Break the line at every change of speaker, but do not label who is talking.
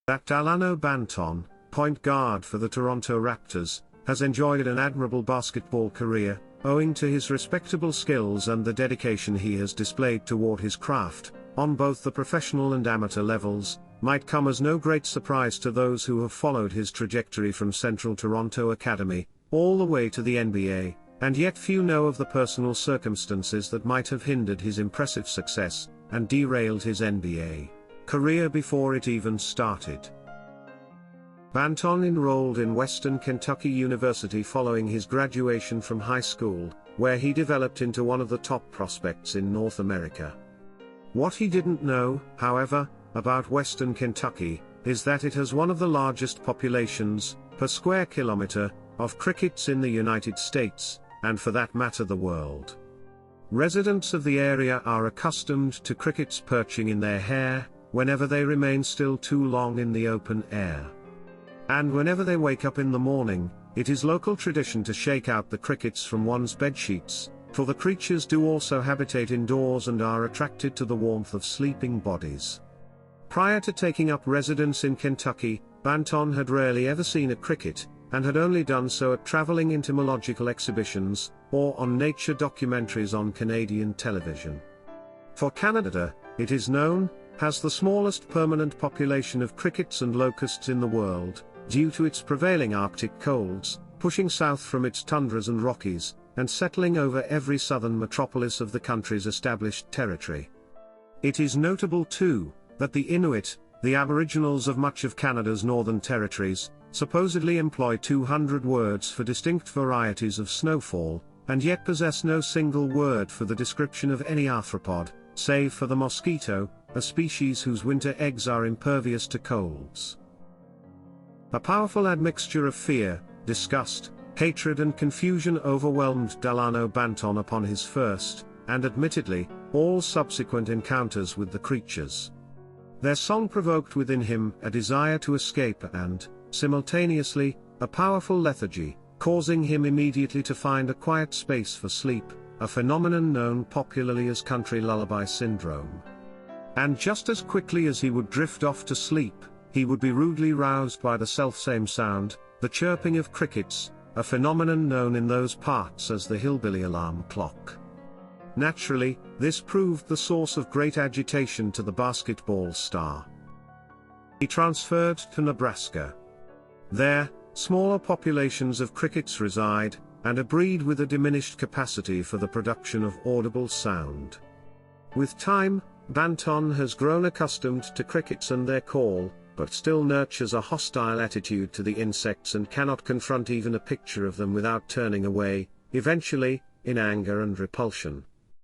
That Dalano Banton, point guard for the Toronto Raptors, has enjoyed an admirable basketball career, owing to his respectable skills and the dedication he has displayed toward his craft, on both the professional and amateur levels, might come as no great surprise to those who have followed his trajectory from Central Toronto Academy, all the way to the NBA, and yet few know of the personal circumstances that might have hindered his impressive success, and derailed his NBA career before it even started. Banton enrolled in Western Kentucky University following his graduation from high school, where he developed into one of the top prospects in North America. What he didn't know, however, about Western Kentucky, is that it has one of the largest populations, per square kilometer, of crickets in the United States, and for that matter the world. Residents of the area are accustomed to crickets perching in their hair, whenever they remain still too long in the open air. And whenever they wake up in the morning, it is local tradition to shake out the crickets from one's bedsheets, for the creatures do also habitate indoors and are attracted to the warmth of sleeping bodies. Prior to taking up residence in Kentucky, Banton had rarely ever seen a cricket, and had only done so at traveling entomological exhibitions, or on nature documentaries on Canadian television. For Canada, it is known, has the smallest permanent population of crickets and locusts in the world, due to its prevailing Arctic colds, pushing south from its tundras and Rockies, and settling over every southern metropolis of the country's established territory. It is notable too, that the Inuit, the Aboriginals of much of Canada's northern territories, supposedly employ 200 words for distinct varieties of snowfall, and yet possess no single word for the description of any arthropod, save for the mosquito, a species whose winter eggs are impervious to colds. A powerful admixture of fear, disgust, hatred and confusion overwhelmed Dalano Banton upon his first, and admittedly, all subsequent encounters with the creatures. Their song provoked within him a desire to escape and, simultaneously, a powerful lethargy, causing him immediately to find a quiet space for sleep, a phenomenon known popularly as country lullaby syndrome. And just as quickly as he would drift off to sleep, he would be rudely roused by the selfsame sound, the chirping of crickets, a phenomenon known in those parts as the hillbilly alarm clock. Naturally, this proved the source of great agitation to the basketball star. He transferred to Nebraska. There, smaller populations of crickets reside, and a breed with a diminished capacity for the production of audible sound. With time, Banton has grown accustomed to crickets and their call, but still nurtures a hostile attitude to the insects and cannot confront even a picture of them without turning away, eventually, in anger and repulsion.